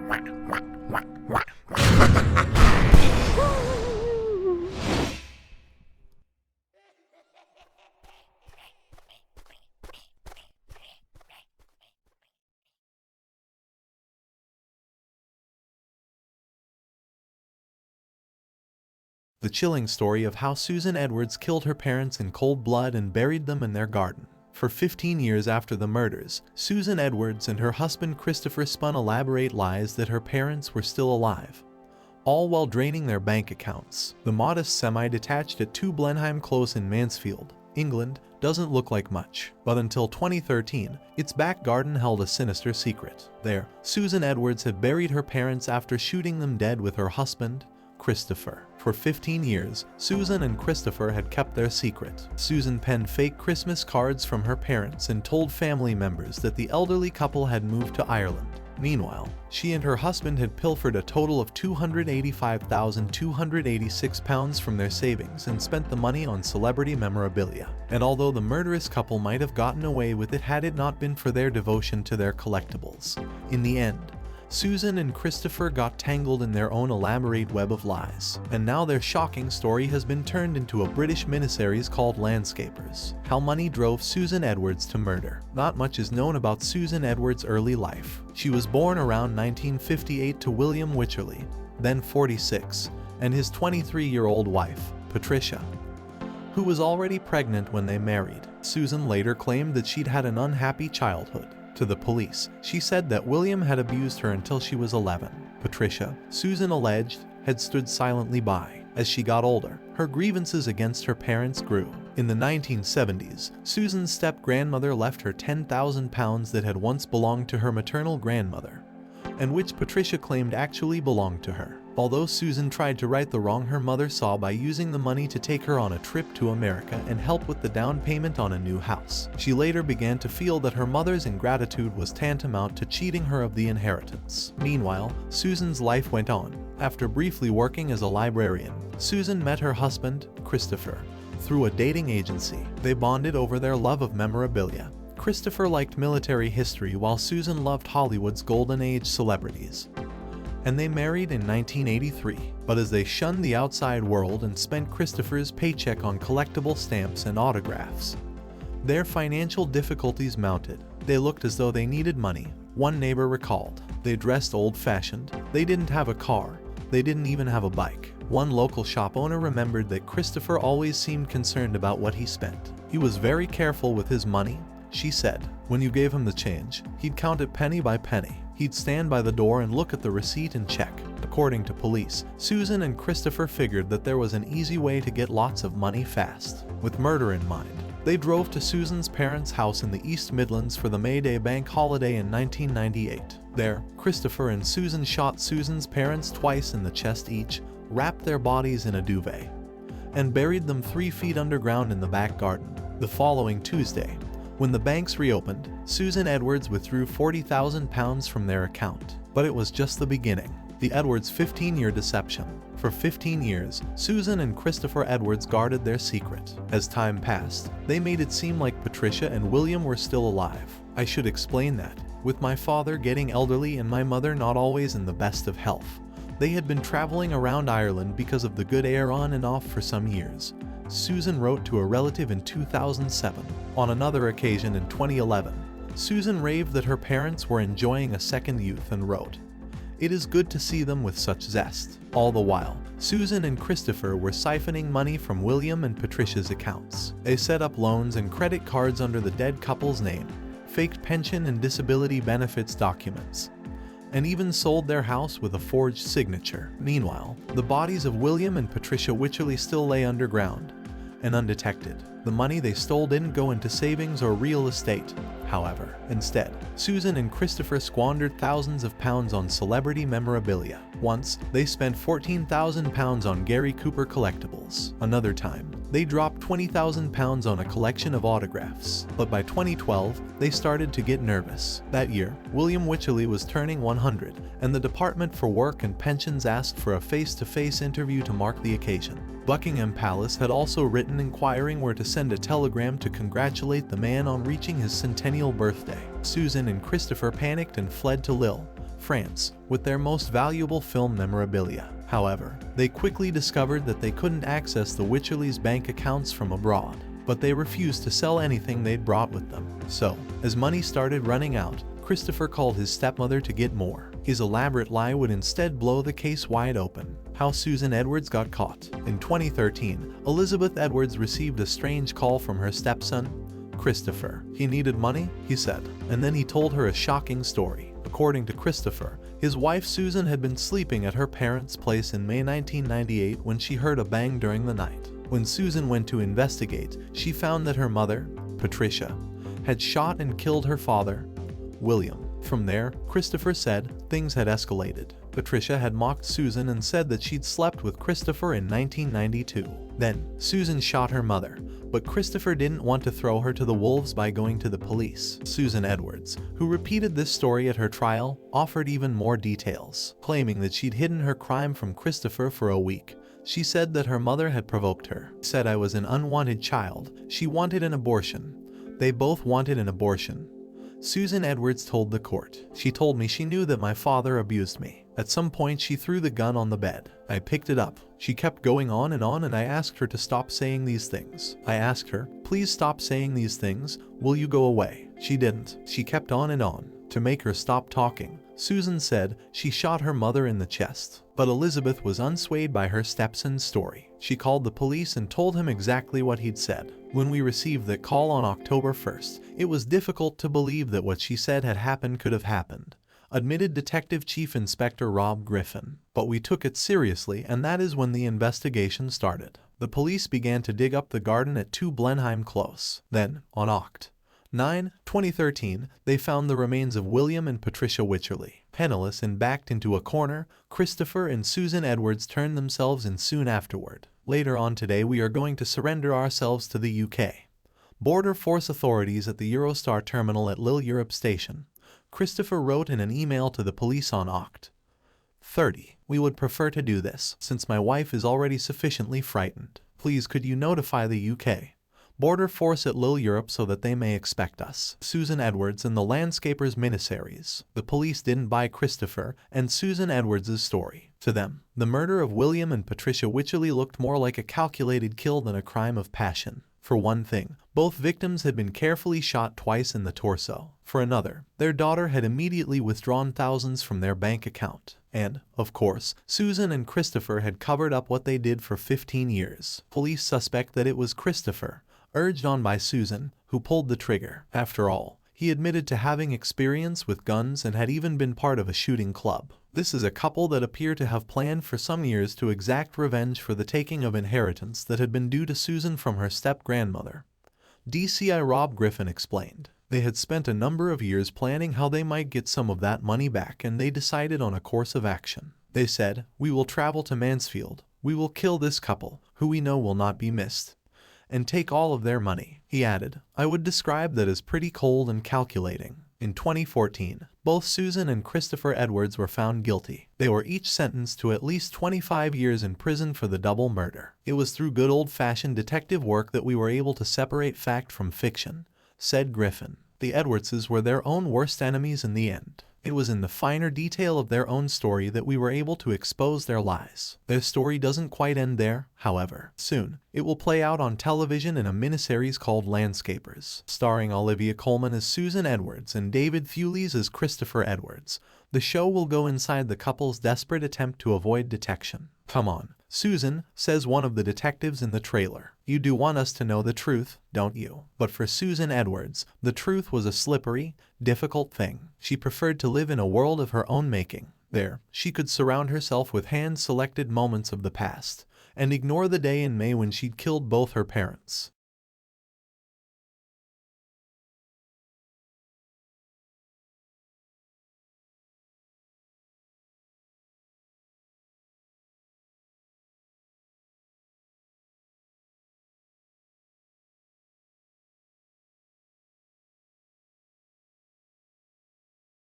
The chilling story of how Susan Edwards killed her parents in cold blood and buried them in their garden. For 15 years after the murders, Susan Edwards and her husband Christopher spun elaborate lies that her parents were still alive, all while draining their bank accounts. The modest semi-detached at 2 Blenheim Close in Mansfield, England, doesn't look like much, but until 2013, its back garden held a sinister secret. There, Susan Edwards had buried her parents after shooting them dead with her husband, Christopher. For 15 years, Susan and Christopher had kept their secret. Susan penned fake Christmas cards from her parents and told family members that the elderly couple had moved to Ireland. Meanwhile, she and her husband had pilfered a total of £285,286 from their savings and spent the money on celebrity memorabilia. And although the murderous couple might have gotten away with it had it not been for their devotion to their collectibles, in the end, Susan and Christopher got tangled in their own elaborate web of lies, and now their shocking story has been turned into a British miniseries called Landscapers: How Money Drove Susan Edwards to Murder. Not much is known about Susan Edwards' early life. She was born around 1958 to William Wycherley, then 46, and his 23-year-old wife, Patricia, who was already pregnant when they married. Susan later claimed that she'd had an unhappy childhood. To the police, she said that William had abused her until she was 11. Patricia, Susan alleged, had stood silently by. As she got older, her grievances against her parents grew. In the 1970s, Susan's step-grandmother left her £10,000 that had once belonged to her maternal grandmother, and which Patricia claimed actually belonged to her. Although Susan tried to right the wrong her mother saw by using the money to take her on a trip to America and help with the down payment on a new house, she later began to feel that her mother's ingratitude was tantamount to cheating her of the inheritance. Meanwhile, Susan's life went on. After briefly working as a librarian, Susan met her husband, Christopher, through a dating agency. They bonded over their love of memorabilia. Christopher liked military history while Susan loved Hollywood's golden age celebrities, and they married in 1983. But as they shunned the outside world and spent Christopher's paycheck on collectible stamps and autographs, their financial difficulties mounted. They looked as though they needed money. One neighbor recalled, "They dressed old-fashioned, they didn't have a car, they didn't even have a bike." One local shop owner remembered that Christopher always seemed concerned about what he spent. "He was very careful with his money," she said. "When you gave him the change, he'd count it penny by penny. He'd stand by the door and look at the receipt and check." According to police, Susan and Christopher figured that there was an easy way to get lots of money fast. With murder in mind, they drove to Susan's parents' house in the East Midlands for the May Day bank holiday in 1998. There, Christopher and Susan shot Susan's parents twice in the chest each, wrapped their bodies in a duvet, and buried them 3 feet underground in the back garden. The following Tuesday, when the banks reopened, Susan Edwards withdrew £40,000 from their account. But it was just the beginning. The Edwards' 15-year deception. For 15 years, Susan and Christopher Edwards guarded their secret. As time passed, they made it seem like Patricia and William were still alive. I should explain that, with my father getting elderly and my mother not always in the best of health, they had been traveling around Ireland because of the good air on and off for some years, Susan wrote to a relative in 2007. On another occasion in 2011, Susan raved that her parents were enjoying a second youth and wrote, "It is good to see them with such zest." All the while, Susan and Christopher were siphoning money from William and Patricia's accounts. They set up loans and credit cards under the dead couple's name, faked pension and disability benefits documents, and even sold their house with a forged signature. Meanwhile, the bodies of William and Patricia Wycherley still lay underground and undetected. The money they stole didn't go into savings or real estate, however. Instead, Susan and Christopher squandered thousands of pounds on celebrity memorabilia. Once, they spent £14,000 on Gary Cooper collectibles. Another time, they dropped £20,000 on a collection of autographs. But by 2012, they started to get nervous. That year, William Wycherley was turning 100, and the Department for Work and Pensions asked for a face-to-face interview to mark the occasion. Buckingham Palace had also written inquiring where to send a telegram to congratulate the man on reaching his centennial birthday. Susan and Christopher panicked and fled to Lille, France with their most valuable film memorabilia. However, they quickly discovered that they couldn't access the Wycherleys' bank accounts from abroad, but they refused to sell anything they'd brought with them. So, as money started running out, Christopher called his stepmother to get more. His elaborate lie would instead blow the case wide open. How Susan Edwards got caught. In 2013, Elizabeth Edwards received a strange call from her stepson, Christopher. He needed money, he said, and then he told her a shocking story. According to Christopher, his wife Susan had been sleeping at her parents' place in May 1998 when she heard a bang during the night. When Susan went to investigate, she found that her mother, Patricia, had shot and killed her father, William. From there, Christopher said, things had escalated. Patricia had mocked Susan and said that she'd slept with Christopher in 1992. Then, Susan shot her mother, but Christopher didn't want to throw her to the wolves by going to the police. Susan Edwards, who repeated this story at her trial, offered even more details, claiming that she'd hidden her crime from Christopher for a week. She said that her mother had provoked her, said I was an unwanted child, she wanted an abortion. They both wanted an abortion. Susan Edwards told the court, she told me she knew that my father abused me. At some point she threw the gun on the bed. I picked it up. She kept going on and I asked her to stop saying these things. I asked her, please stop saying these things, will you go away? She didn't. She kept on and on. To make her stop talking, Susan said she shot her mother in the chest. But Elizabeth was unswayed by her stepson's story. She called the police and told him exactly what he'd said. When we received that call on October 1st, it was difficult to believe that what she said had happened could have happened, admitted Detective Chief Inspector Rob Griffin. But we took it seriously, and that is when the investigation started. The police began to dig up the garden at 2 Blenheim Close. Then, on Oct. 9, 2013, they found the remains of William and Patricia Wycherley. Penniless and backed into a corner, Christopher and Susan Edwards turned themselves in soon afterward. Later on today we are going to surrender ourselves to the UK. Border Force authorities at the Eurostar terminal at Lille Europe Station. Christopher wrote in an email to the police on Oct. 30. We would prefer to do this, since my wife is already sufficiently frightened. Please could you notify the UK Border Force at Lille Europe so that they may expect us. Susan Edwards and the Landscapers miniseries. The police didn't buy Christopher and Susan Edwards' story. To them, the murder of William and Patricia Wycherley looked more like a calculated kill than a crime of passion. For one thing, both victims had been carefully shot twice in the torso. For another, their daughter had immediately withdrawn thousands from their bank account. And, of course, Susan and Christopher had covered up what they did for 15 years. Police suspect that it was Christopher, urged on by Susan, who pulled the trigger. After all, he admitted to having experience with guns and had even been part of a shooting club. This is a couple that appear to have planned for some years to exact revenge for the taking of inheritance that had been due to Susan from her step-grandmother. DCI Rob Griffin explained. They had spent a number of years planning how they might get some of that money back, and they decided on a course of action. They said, we will travel to Mansfield, we will kill this couple, who we know will not be missed, and take all of their money. He added, I would describe that as pretty cold and calculating. In 2014, both Susan and Christopher Edwards were found guilty. They were each sentenced to at least 25 years in prison for the double murder. It was through good old-fashioned detective work that we were able to separate fact from fiction, said Griffin. The Edwardses were their own worst enemies in the end. It was in the finer detail of their own story that we were able to expose their lies. Their story doesn't quite end there, however. Soon, it will play out on television in a miniseries called Landscapers, starring Olivia Colman as Susan Edwards and David Thewlis as Christopher Edwards. The show will go inside the couple's desperate attempt to avoid detection. Come on, Susan, says one of the detectives in the trailer. You do want us to know the truth, don't you? But for Susan Edwards, the truth was a slippery, difficult thing. She preferred to live in a world of her own making. There, she could surround herself with hand-selected moments of the past, and ignore the day in May when she'd killed both her parents.